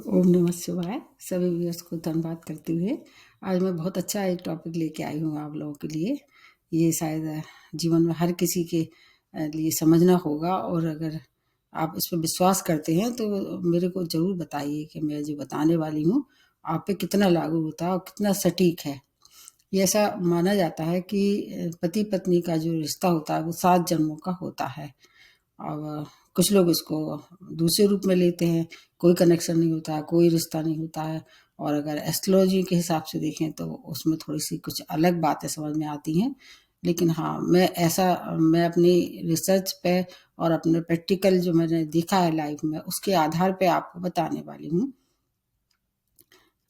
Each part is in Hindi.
ओम नमः शिवाय। सभी व्यूअर्स को धन्यवाद करते हुए आज मैं बहुत अच्छा एक टॉपिक लेके आई हूँ आप लोगों के लिए। ये शायद जीवन में हर किसी के लिए समझना होगा, और अगर आप इस पर विश्वास करते हैं तो मेरे को ज़रूर बताइए कि मैं जो बताने वाली हूँ आप पे कितना लागू होता है और कितना सटीक है। ये ऐसा माना जाता है कि पति पत्नी का जो रिश्ता होता है वो 7 जन्मों का होता है। अब कुछ लोग इसको दूसरे रूप में लेते हैं, कोई कनेक्शन नहीं होता है, कोई रिश्ता नहीं होता है। और अगर एस्ट्रोलॉजी के हिसाब से देखें तो उसमें थोड़ी-सी कुछ अलग बातें समझ में आती हैं। लेकिन हाँ, मैं अपनी रिसर्च पे और अपने प्रैक्टिकल जो मैंने देखा है लाइफ में, उसके आधार पे आपको बताने वाली हूँ।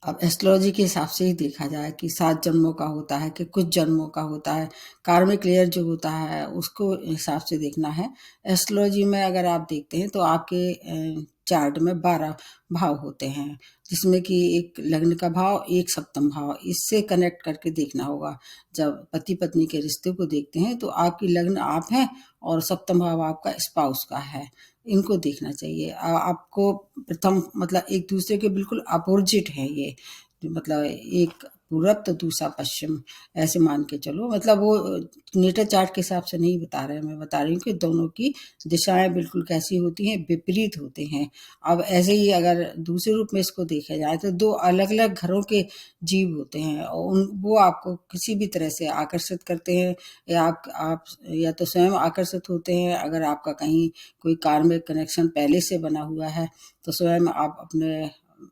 अब एस्ट्रोलॉजी के हिसाब से ही देखा जाए कि 7 जन्मों का होता है कि कुछ जन्मों का होता है, कार्मिक लेयर जो होता है उसको हिसाब से देखना है। एस्ट्रोलॉजी में अगर आप देखते हैं तो आपके चार्ट में 12 भाव होते हैं, जिसमें कि एक लग्न का भाव, एक सप्तम भाव, इससे कनेक्ट करके देखना होगा। जब पति-पत्नी के रिश्ते को देखते हैं तो आपकी लग्न आप हैं और सप्तम भाव आपका स्पाउस का है। इनको देखना चाहिए। आपको प्रथम मतलब एक दूसरे के बिल्कुल अपोजिट है ये, मतलब एक पूरब तो दूसरा पश्चिम, ऐसे मान के चलो। मतलब वो नेटल चार्ट के हिसाब से नहीं बता रहे हैं, मैं बता रही हूँ कि दोनों की दिशाएं बिल्कुल कैसी होती हैं, विपरीत होते हैं। अब ऐसे ही अगर दूसरे रूप में इसको देखा जाए तो दो अलग अलग घरों के जीव होते हैं और वो आपको किसी भी तरह से आकर्षित करते हैं, या आप या तो स्वयं आकर्षित होते हैं। अगर आपका कहीं कोई कार्मिक कनेक्शन पहले से बना हुआ है तो स्वयं आप अपने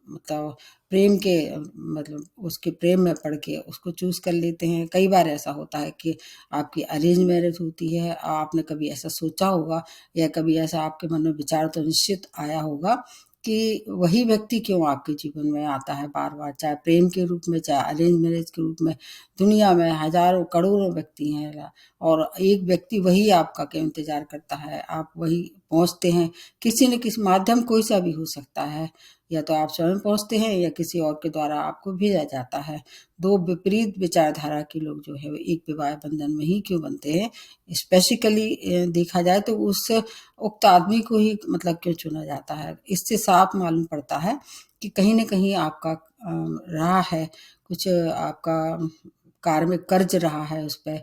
मतलब प्रेम के मतलब उसके प्रेम में पड़ के उसको चूज़ कर लेते हैं। कई बार ऐसा होता है कि आपकी अरेंज मैरिज होती है, आपने कभी ऐसा सोचा होगा या कभी ऐसा आपके मन में विचार तो निश्चित आया होगा कि वही व्यक्ति क्यों आपके जीवन में आता है बार-बार, चाहे प्रेम के रूप में, चाहे अरेंज मैरिज के रूप में। दुनिया में हज़ारों करोड़ों व्यक्ति हैं और एक व्यक्ति वही आपका क्यों इंतज़ार करता है, आप वही पहुँचते हैं। किसी न किसी माध्यम कोई सा भी हो सकता है, या तो आप स्वयं पहुँचते हैं या किसी और के द्वारा आपको भेजा जाता है। 2 विपरीत विचारधारा के लोग जो है वो एक विवाह बंधन में ही क्यों बनते हैं? स्पेसिफिकली देखा जाए तो उस उक्त आदमी को ही मतलब क्यों चुना जाता है? इससे साफ मालूम पड़ता है कि कहीं न कहीं आपका रहा है, कुछ आपका कार्मिक कर्ज रहा है उस पे,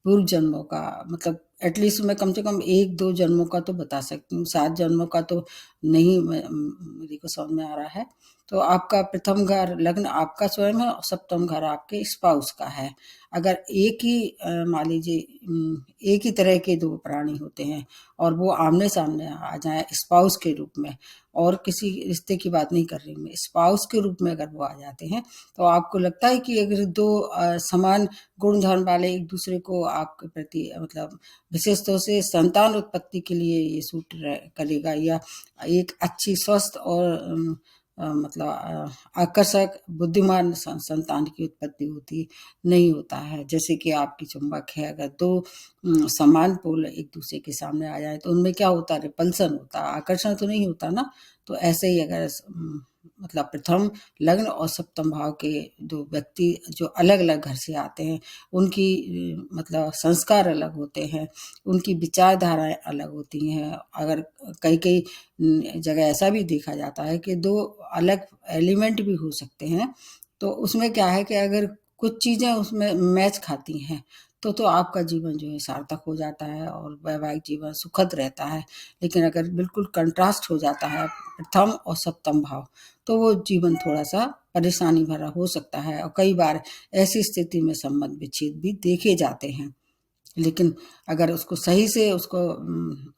पूर्व जन्मों का। मतलब एटलीस्ट मैं कम से कम 1-2 जन्मों का तो बता सकती हूँ, 7 जन्मों का तो नहीं मेरे को समझ में आ रहा है। तो आपका प्रथम घर लग्न आपका स्वयं है और सप्तम घर आपके स्पाउस का है। अगर एक ही मान लीजिए एक ही तरह के 2 प्राणी होते हैं और वो आमने-सामने आ जाएँ स्पाउस के रूप में, और किसी रिश्ते की बात नहीं कर रही मैं, स्पाउस के रूप में अगर वो आ जाते हैं, तो आपको लगता है कि अगर 2 समान गुण धर्म वाले एक दूसरे को आपके प्रति मतलब विशेष तौर से संतान उत्पत्ति के लिए ये सूट करेगा, या एक अच्छी स्वस्थ और मतलब आकर्षक बुद्धिमान संतान की उत्पत्ति होती नहीं होता है। जैसे कि आपकी चुंबक है, अगर 2 समान पोल एक दूसरे के सामने आ जाए तो उनमें क्या होता है, रिपल्सन होता है, आकर्षण तो नहीं होता ना। तो ऐसे ही अगर मतलब प्रथम लग्न और सप्तम भाव के 2 व्यक्ति जो अलग-अलग घर से आते हैं, उनकी मतलब संस्कार अलग होते हैं, उनकी विचारधाराएँ अलग होती हैं। अगर कई-कई जगह ऐसा भी देखा जाता है कि 2 अलग एलिमेंट भी हो सकते हैं, तो उसमें क्या है कि अगर कुछ चीज़ें उसमें मैच खाती हैं, तो आपका जीवन जो है सार्थक हो जाता है और वैवाहिक जीवन सुखद रहता है। लेकिन अगर बिल्कुल कंट्रास्ट हो जाता है प्रथम और सप्तम भाव, तो वो जीवन थोड़ा-सा परेशानी भरा हो सकता है और कई बार ऐसी स्थिति में संबंध विच्छेद भी देखे जाते हैं। लेकिन अगर उसको सही से उसको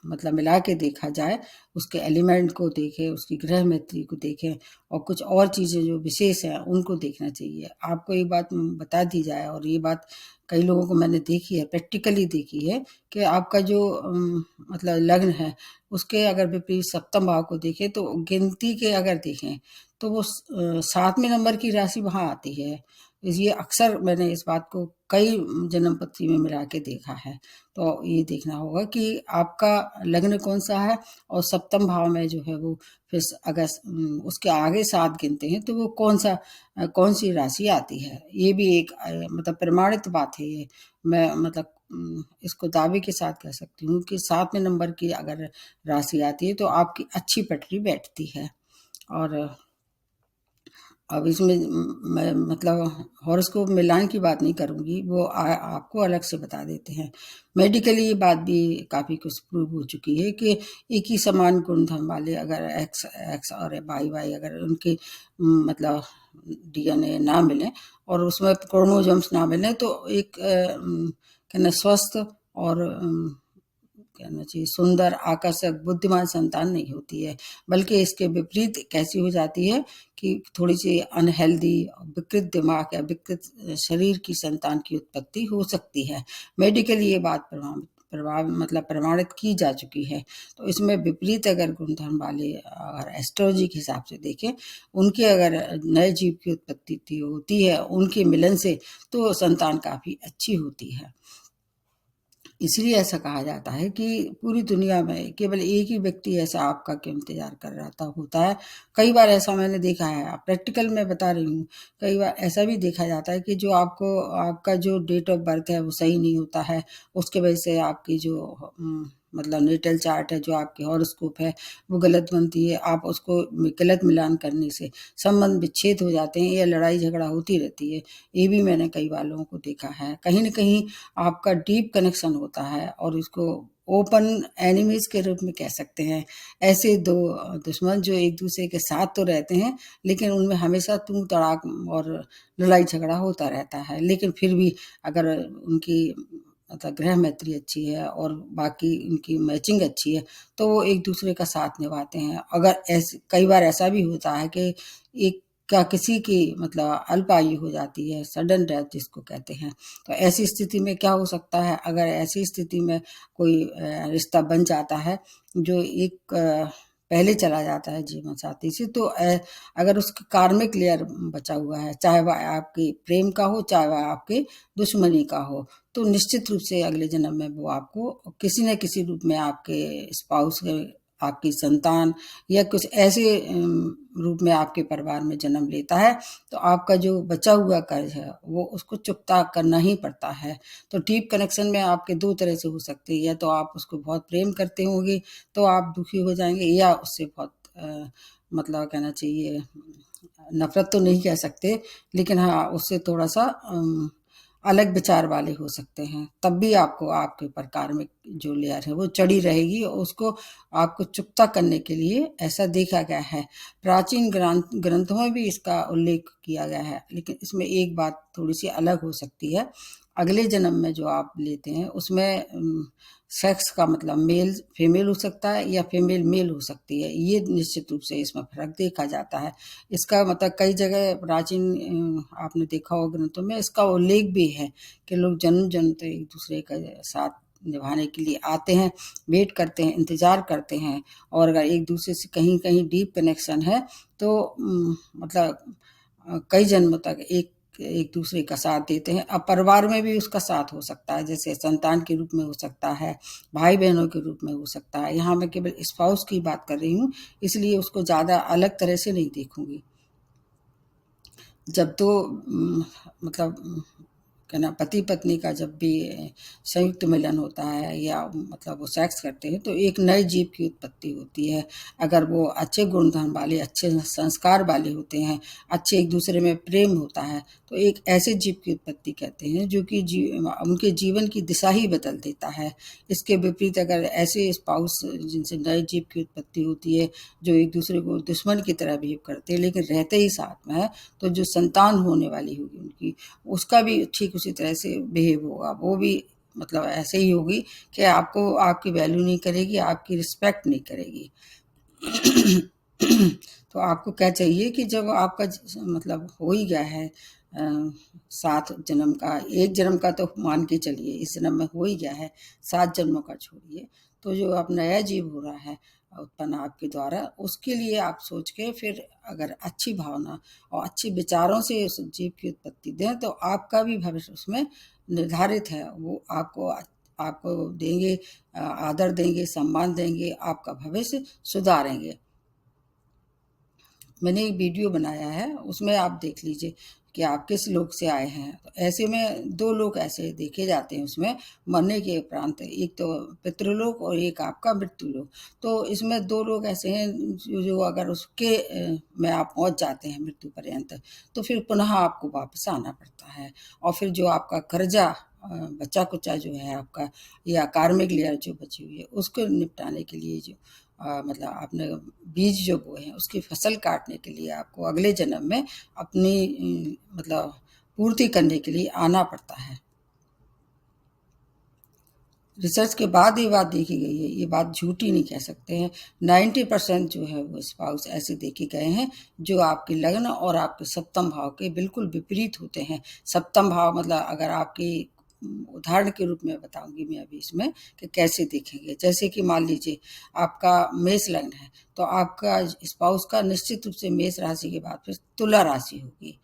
मतलब मिला के देखा जाए, उसके एलिमेंट को देखें, उसकी ग्रह मैत्री को देखें और कुछ और चीज़ें जो विशेष हैं, उनको देखना चाहिए। आपको ये बात बता दी जाए, और ये बात कई लोगों को मैंने देखी है, प्रैक्टिकली देखी है कि आपका जो मतलब लग्न है, उसके अगर विपरीत सप्तम भाव को देखें तो गिनती के अगर देखें, तो वो 7वें नंबर की राशि वहाँ आती है। ये अक्सर मैंने इस बात को कई जन्म पत्री में मिला के देखा है। तो ये देखना होगा कि आपका लग्न कौन-सा है और सप्तम भाव में जो है वो फिर अगर उसके आगे 7 गिनते हैं तो वो कौन-सी राशि आती है। ये भी एक मतलब प्रमाणित बात है ये। मैं मतलब इसको दावे के साथ कह सकती हूँ कि 7वें नंबर की अगर राशि आती है तो आपकी अच्छी पटरी बैठती है। और अब इसमें मैं मतलब हॉरोस्कोप में लाइन की बात नहीं करूँगी, वो आपको अलग से बता देते हैं। मेडिकली ये बात भी काफ़ी कुछ प्रूव हो चुकी है कि एक ही समान गुण-धर्म वाले अगर एक्स एक्स और वाई वाई अगर उनके मतलब डीएनए ना मिलें और उसमें क्रोमोसोम्स ना मिलें तो एक कहना स्वस्थ और कहना चाहिए सुंदर, आकर्षक, बुद्धिमान संतान नहीं होती है, बल्कि इसके विपरीत कैसी हो जाती है कि थोड़ी-सी अनहेल्दी, विकृत दिमाग या विकृत शरीर की संतान की उत्पत्ति हो सकती है। मेडिकली ये बात मतलब प्रमाणित की जा चुकी है। तो इसमें विपरीत अगर गुण-धर्म वाले अगर एस्ट्रोलॉजी के हिसाब से देखें, उनके अगर नए जीव की उत्पत्ति होती है, उनके मिलन से, तो संतान काफ़ी अच्छी होती है। इसलिए ऐसा कहा जाता है कि पूरी दुनिया में केवल एक ही व्यक्ति ऐसा आपका क्यों इंतज़ार कर रहा था होता है। कई बार ऐसा मैंने देखा है, प्रैक्टिकल मैं बता रही हूँ, कई बार ऐसा भी देखा जाता है कि जो आपका जो डेट ऑफ बर्थ है वो सही नहीं होता है, उसकी वजह से आपकी जो मतलब नेटल चार्ट है, जो आपकी हॉरोस्कोप है, वो गलत बनती है। आप उसको गलत मिलान करने से संबंध विच्छेद हो जाते हैं या लड़ाई झगड़ा होती रहती है। ये भी मैंने कई बार लोगों को देखा है। कहीं न कहीं आपका डीप कनेक्शन होता है और इसको ओपन एनिमीज़ के रूप में कह सकते हैं। ऐसे 2 दुश्मन जो एक-दूसरे के साथ तो रहते हैं, लेकिन उनमें हमेशा तू-तड़ाक और लड़ाई-झगड़ा होता रहता है। लेकिन फिर भी अगर उनकी मतलब ग्रह मैत्री अच्छी है और बाकी उनकी मैचिंग अच्छी है, तो वो एक-दूसरे का साथ निभाते हैं। अगर ऐसे कई बार ऐसा भी होता है कि एक का किसी की मतलब अल्प आयु हो जाती है, सडन डेथ जिसको कहते हैं। तो ऐसी स्थिति में क्या हो सकता है, अगर ऐसी स्थिति में कोई रिश्ता बन जाता है जो एक पहले चला जाता है जीवन साथी से, तो अगर उसका कार्मिक लेयर बचा हुआ है, चाहे वह आपके प्रेम का हो, चाहे वह आपके दुश्मनी का हो, तो निश्चित रूप से अगले जन्म में वो आपको किसी न किसी रूप में आपके स्पाउस आपकी संतान या कुछ ऐसे रूप में आपके परिवार में जन्म लेता है, तो आपका जो बचा हुआ कर्ज है वो उसको चुकता करना ही पड़ता है। तो डीप कनेक्शन में आपके 2 तरह से हो सकते हैं, या तो आप उसको बहुत प्रेम करते होंगे तो आप दुखी हो जाएँगे, या उससे बहुत मतलब कहना चाहिए नफ़रत तो नहीं कह सकते, लेकिन हाँ, उससे थोड़ा-सा अलग विचार वाले हो सकते हैं। तब भी आपको आपके ऊपर कार्मिक जो लेयर है वो चढ़ी रहेगी और उसको आपको चुकता करने के लिए ऐसा देखा गया है। प्राचीन ग्रंथों में भी इसका उल्लेख किया गया है, लेकिन इसमें एक बात थोड़ी-सी अलग हो सकती है। अगले जन्म में जो आप लेते हैं उसमें सेक्स का मतलब मेल फीमेल हो सकता है या फीमेल मेल हो सकती है। ये निश्चित रूप से इसमें फ़र्क देखा जाता है। इसका मतलब कई जगह प्राचीन आपने देखा होगा ग्रंथों में इसका उल्लेख भी है कि लोग जन्म-जन्म तक एक-दूसरे के साथ निभाने के लिए आते हैं, वेट करते हैं, इंतज़ार करते हैं, और अगर एक-दूसरे से कहीं-कहीं डीप कनेक्शन है तो मतलब कई जन्मों तक एक-दूसरे का साथ देते हैं। अब परिवार में भी उसका साथ हो सकता है, जैसे संतान के रूप में हो सकता है, भाई-बहनों के रूप में हो सकता है। यहाँ मैं केवल स्पाउस की बात कर रही हूँ, इसलिए उसको ज़्यादा अलग तरह से नहीं देखूँगी। जब तो मतलब क्या नाम पति-पत्नी का जब भी संयुक्त मिलन होता है या मतलब वो सेक्स करते हैं, तो एक नए जीव की उत्पत्ति होती है। अगर वो अच्छे गुण-धर्म वाले, अच्छे संस्कार वाले होते हैं, अच्छे एक-दूसरे में प्रेम होता है, तो एक ऐसे जीव की उत्पत्ति कहते हैं जो कि उनके जीवन की दिशा ही बदल देता है। इसके विपरीत अगर ऐसे स्पाउस जिनसे नए जीव की उत्पत्ति होती है, जो एक-दूसरे को दुश्मन की तरह बिहेव करते हैं, लेकिन रहते ही साथ में हैं, तो जो संतान होने वाली होगी उनकी, उसका भी ठीक उसी तरह से बिहेव होगा। वो भी मतलब ऐसे ही होगी कि आपको आपकी वैल्यू नहीं करेगी, आपकी रिस्पेक्ट नहीं करेगी। तो आपको क्या चाहिए कि जब आपका मतलब हो ही गया है 7 जन्म का, 1 जन्म का तो मान के चलिए इस जन्म में हो ही गया है, 7 जन्मों का छोड़िए, तो जो अब नया जीव हो रहा है उत्पन्न आपके द्वारा, उसके लिए आप सोच के फिर अगर अच्छी भावना और अच्छे विचारों से उस जीव की उत्पत्ति दें, तो आपका भी भविष्य उसमें निर्धारित है। वो आपको आपको देंगे, आदर देंगे, सम्मान देंगे, आपका भविष्य सुधारेंगे। मैंने एक वीडियो बनाया है, उसमें आप देख लीजिए कि आप किस लोक से आए हैं। तो ऐसे में 2 लोक ऐसे देखे जाते हैं उसमें मरने के उपरांत, एक तो पितृलोक और एक आपका मृत्यु लोक। तो इसमें 2 लोग ऐसे हैं जो अगर उसके में आप पहुँच जाते हैं मृत्यु पर्यंत, तो फिर पुनः आपको वापस आना पड़ता है। और फिर जो आपका कर्जा बचा-कुचा जो है आपका, या कार्मिक लेयर जो बची हुई है, उसको निपटाने के लिए जो मतलब आपने बीज जो बोए हैं उसकी फसल काटने के लिए आपको अगले जन्म में अपनी मतलब पूर्ति करने के लिए आना पड़ता है। रिसर्च के बाद ये बात देखी गई है, ये बात झूठी नहीं कह सकते हैं। 90% जो है वो स्पाउस ऐसे देखे गए हैं जो आपके लग्न और आपके सप्तम भाव के बिल्कुल विपरीत होते हैं। सप्तम भाव मतलब अगर आपकी उदाहरण के रूप में बताऊंगी मैं अभी इसमें कि कैसे देखेंगे। जैसे कि मान लीजिए आपका मेष लग्न है, तो आपका स्पाउस का निश्चित रूप से मेष राशि के बाद फिर तुला राशि होगी।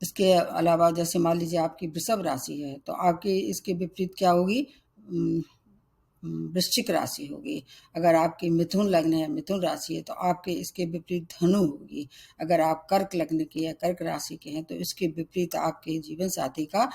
इसके अलावा जैसे मान लीजिए आपकी वृषभ राशि है, तो आपकी इसके विपरीत क्या होगी, वृश्चिक राशि होगी। अगर आपकी मिथुन लग्न है, मिथुन राशि है, तो आपके इसके विपरीत धनु होगी। अगर आप कर्क लग्न के या कर्क राशि के हैं, तो इसके विपरीत आपके जीवन साथी का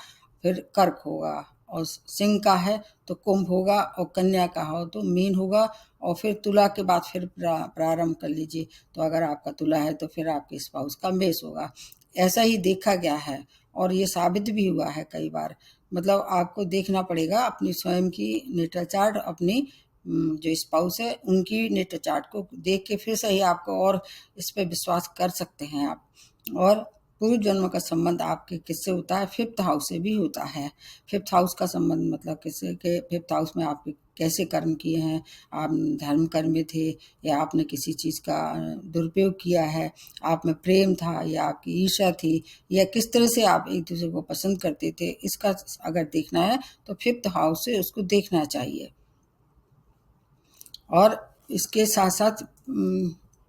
फिर कर्क होगा। और सिंह का है तो कुंभ होगा, और कन्या का हो तो मीन होगा। और फिर तुला के बाद फिर प्रारंभ कर लीजिए, तो अगर आपका तुला है तो फिर आपके स्पाउस का मेष होगा। ऐसा ही देखा गया है और ये साबित भी हुआ है कई बार। मतलब आपको देखना पड़ेगा अपनी स्वयं की नेटल चार्ट, अपनी जो स्पाउस है उनकी नेटल चार्ट को देख के फिर सही आपको और इस पे विश्वास कर सकते हैं आप। और पूर्व जन्म का संबंध आपके किससे होता है, 5th हाउस से भी होता है। 5th हाउस का संबंध मतलब किससे के 5th हाउस में आपके कैसे कर्म किए हैं, आप धर्म कर्म में थे या आपने किसी चीज़ का दुरुपयोग किया है, आप में प्रेम था या आपकी ईर्ष्या थी, या किस तरह से आप एक दूसरे को पसंद करते थे, इसका अगर देखना है तो 5th हाउस से उसको देखना चाहिए। और इसके साथ साथ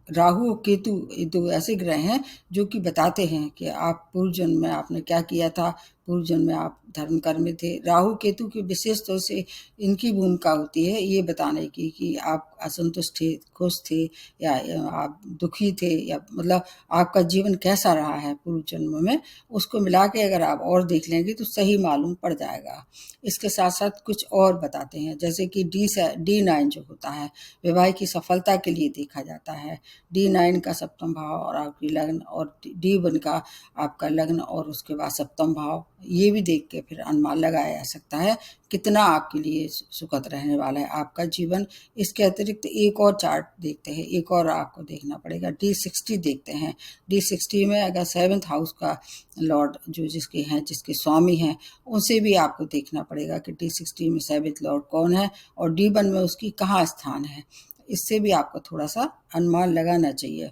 राहु और केतु ये 2 ऐसे ग्रह हैं जो कि बताते हैं कि आप पूर्व जन्म में आपने क्या किया था, पूर्व जन्म में आप धर्म कर्म में थे। राहु केतु की विशेष तौर से इनकी भूमिका होती है ये बताने की कि आप असंतुष्ट थे, खुश थे, या आप दुखी थे, या मतलब आपका जीवन कैसा रहा है पूर्व जन्म में, उसको मिला के अगर आप और देख लेंगे तो सही मालूम पड़ जाएगा। इसके साथ साथ कुछ और बताते हैं, जैसे कि D9 जो होता है विवाह की सफलता के लिए देखा जाता है। D9 का सप्तम भाव और आपकी लग्न, और D1 का आपका लग्न और उसके बाद सप्तम भाव, ये भी देख के फिर अनुमान लगाया जा सकता है कितना आपके लिए सुखद रहने वाला है आपका जीवन। इसके अतिरिक्त एक और चार्ट देखते हैं, एक और आपको देखना पड़ेगा, D60 देखते हैं। D60 में अगर 7th हाउस का लॉर्ड जो जिसके हैं, जिसके स्वामी हैं, उनसे भी आपको देखना पड़ेगा कि D60 में 7th लॉर्ड कौन है और D1 में उसकी कहाँ स्थान है। इससे भी आपको थोड़ा सा अनुमान लगाना चाहिए।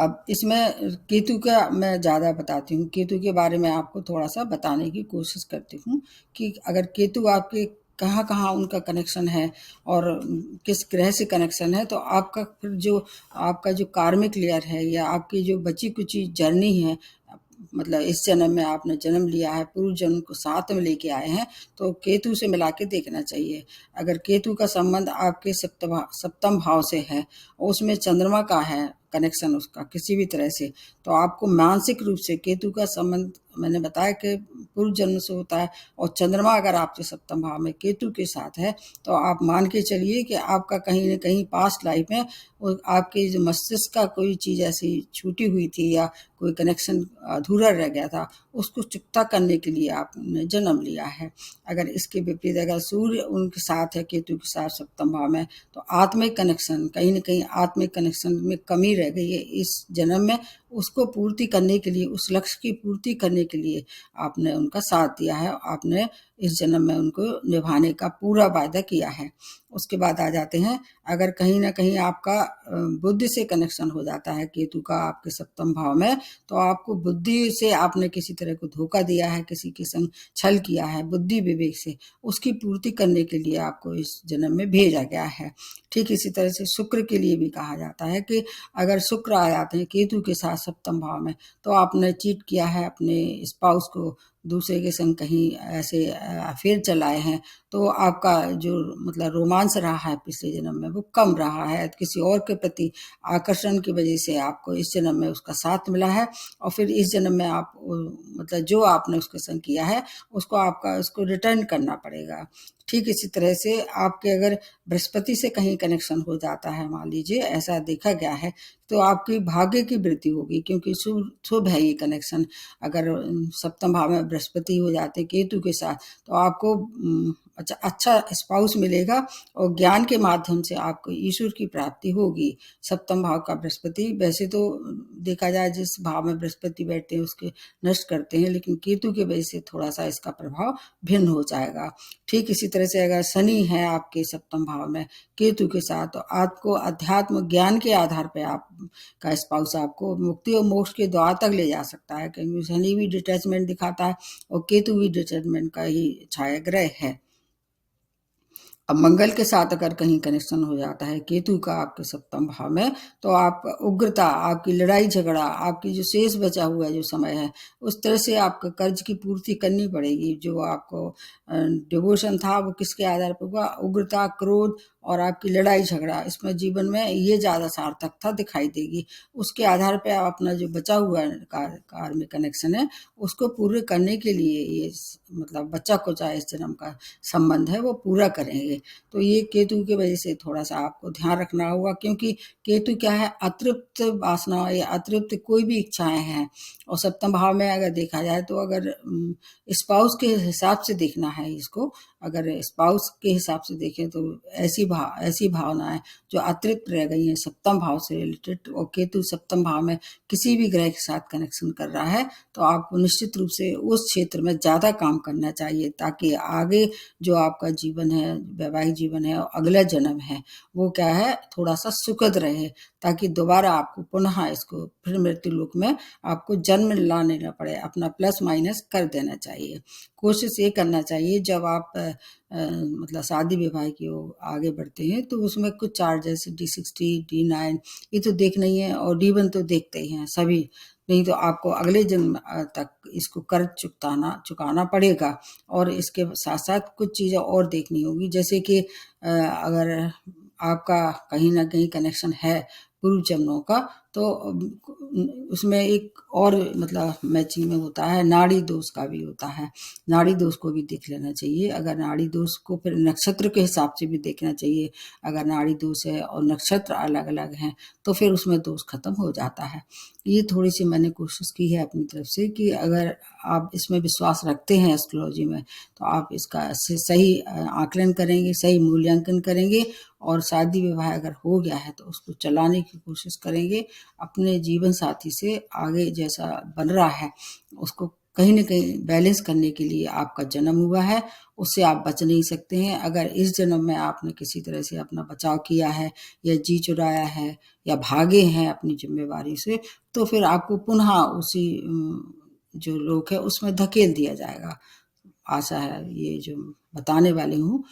अब इसमें केतु का मैं ज़्यादा बताती हूँ, केतु के बारे में आपको थोड़ा सा बताने की कोशिश करती हूँ कि अगर केतु आपके कहाँ कहाँ उनका कनेक्शन है और किस ग्रह से कनेक्शन है, तो आपका फिर जो आपका जो कार्मिक लेयर है या आपकी जो बची कुची जर्नी है, मतलब इस जन्म में आपने जन्म लिया है, पूर्व जन्म को साथ में लेके आए हैं, तो केतु से मिला के देखना चाहिए। अगर केतु का संबंध आपके सप्तम भाव से है और उसमें चंद्रमा का है कनेक्शन उसका किसी भी तरह से, तो आपको मानसिक रूप से केतु का संबंध मैंने बताया कि पूर्व जन्म से होता है। और चंद्रमा अगर आपके सप्तम भाव में केतु के साथ है, तो आप मान के चलिए कि आपका कहीं न कहीं पास्ट लाइफ में आपके जो मस्तिष्क का कोई चीज़ ऐसी छूटी हुई थी या कोई कनेक्शन अधूरा रह गया था, उसको चुकता करने के लिए आपने जन्म लिया है। अगर इसके विपरीत अगर सूर्य उनके साथ है, केतु के साथ सप्तम भाव में, तो आत्मिक कनेक्शन कहीं न कहीं आत्मिक कनेक्शन में कमी रह गई है इस जन्म में, उसको पूर्ति करने के लिए, उस लक्ष्य की पूर्ति करने के लिए आपने उनका साथ दिया है, आपने इस जन्म में उनको निभाने का पूरा वायदा किया है। उसके बाद आ जाते हैं, अगर कहीं न कहीं आपका बुद्धि से कनेक्शन हो जाता है केतु का आपके सप्तम भाव में, तो आपको बुद्धि से आपने किसी तरह को धोखा दिया है, किसी के संग छल किया है बुद्धि विवेक से, उसकी पूर्ति करने के लिए आपको इस जन्म में भेजा गया है। ठीक इसी तरह से शुक्र के लिए भी कहा जाता है कि अगर शुक्र आ जाते हैं केतु के साथ सप्तम भाव में, तो आपने चीट किया है अपने स्पाउस को, दूसरे के संग कहीं ऐसे अफेयर चलाए हैं, तो आपका जो मतलब रोमांस रहा है पिछले जन्म में वो कम रहा है, किसी और के प्रति आकर्षण की वजह से आपको इस जन्म में उसका साथ मिला है, और फिर इस जन्म में आप मतलब जो आपने उसके संग किया है उसको रिटर्न करना पड़ेगा। ठीक इसी तरह से आपके अगर बृहस्पति से कहीं कनेक्शन हो जाता है, मान लीजिए ऐसा देखा गया है, तो आपकी भाग्य की वृद्धि होगी, क्योंकि शुभ शुभ है ये कनेक्शन। अगर सप्तम भाव में बृहस्पति हो जाते केतु के साथ, तो आपको अच्छा स्पाउस मिलेगा, और ज्ञान के माध्यम से आपको ईश्वर की प्राप्ति होगी। सप्तम भाव का बृहस्पति वैसे तो देखा जाए जिस भाव में बृहस्पति बैठते हैं उसके नष्ट करते हैं, लेकिन केतु की वजह से थोड़ा सा इसका प्रभाव भिन्न हो जाएगा। ठीक इसी तरह से अगर शनि है आपके सप्तम भाव में केतु के साथ, तो आपको अध्यात्म ज्ञान के आधार पर आप का स्पाउस आपको मुक्ति और मोक्ष के द्वार तक ले जा सकता है, क्योंकि शनि भी डिटैचमेंट दिखाता है और केतु भी डिटैचमेंट का ही छाया ग्रह है। अब मंगल के साथ अगर कहीं कनेक्शन हो जाता है केतु का आपके सप्तम भाव में, तो आप उग्रता, आपकी लड़ाई झगड़ा, आपकी जो शेष बचा हुआ जो समय है, उस तरह से आपका कर्ज की पूर्ति करनी पड़ेगी। जो आपको डिवोशन था वो किसके आधार पर हुआ, उग्रता, क्रोध और आपकी लड़ाई झगड़ा, इसमें जीवन में ये ज़्यादा सार्थकता दिखाई देगी। उसके आधार पर आप अपना जो बचा हुआ कार्मिक कनेक्शन है उसको पूरे करने के लिए ये मतलब बच्चा को चाहे इस जन्म का संबंध है वो पूरा करेंगे। तो ये केतु की वजह से थोड़ा सा आपको ध्यान रखना होगा, क्योंकि केतु क्या है, अतृप्त वासना या अतृप्त कोई भी इच्छाएं हैं। और सप्तम भाव में अगर देखा जाए तो अगर स्पाउस के हिसाब से देखना है इसको, अगर स्पाउस के हिसाब से देखें तो ऐसी भावनाएं जो अतृप्त रह गई हैं सप्तम भाव से रिलेटेड, और केतु सप्तम भाव में किसी भी ग्रह के साथ कनेक्शन कर रहा है, तो आपको निश्चित रूप से उस क्षेत्र में ज़्यादा काम करना चाहिए, ताकि आगे जो आपका जीवन है, वैवाहिक जीवन है और अगला जन्म है, वो क्या है थोड़ा सा सुखद रहे, ताकि दोबारा आपको पुनः इसको फिर मृत्यु लोक में आपको जन्म लाने न पड़े। अपना प्लस माइनस कर देना चाहिए। कोशिश ये करना चाहिए जब आप मतलब शादी विवाह की ओर आगे बढ़ते हैं, तो उसमें कुछ चार्ट जैसे D60, D9 ये तो देखना ही है, और D1 तो देखते ही हैं सभी, नहीं तो आपको अगले जन्म तक इसको कर्ज चुकाना पड़ेगा। और इसके साथ साथ कुछ चीज़ें और देखनी होगी, जैसे कि अगर आपका कहीं ना कहीं कनेक्शन है पूर्व जन्मों का, तो उसमें एक और मतलब मैचिंग में होता है, नाड़ी दोष का भी होता है। नाड़ी दोष को भी देख लेना चाहिए। अगर नाड़ी दोष को फिर नक्षत्र के हिसाब से भी देखना चाहिए। अगर नाड़ी दोष है और नक्षत्र अलग अलग हैं तो फिर उसमें दोष खत्म हो जाता है। ये थोड़ी सी मैंने कोशिश की है अपनी तरफ से कि अगर आप इसमें विश्वास रखते हैं एस्ट्रोलॉजी में, तो आप इसका सही आकलन करेंगे, सही मूल्यांकन करेंगे, और शादी विवाह अगर हो गया है तो उसको चलाने की कोशिश करेंगे। अपने जीवन साथी से आगे जैसा बन रहा है उसको कहीं न कहीं बैलेंस करने के लिए आपका जन्म हुआ है, उससे आप बच नहीं सकते हैं। अगर इस जन्म में आपने किसी तरह से अपना बचाव किया है या जी चुराया है या भागे हैं अपनी जिम्मेवारी से, तो फिर आपको पुनः उसी जो लोक है उसमें धकेल दिया जाएगा। आशा है ये जो बताने वाली हूँ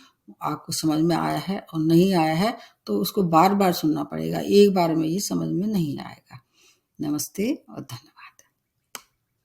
आपको समझ में आया है, और नहीं आया है तो उसको बार बार सुनना पड़ेगा, एक बार में ये समझ में नहीं आएगा। नमस्ते और धन्यवाद।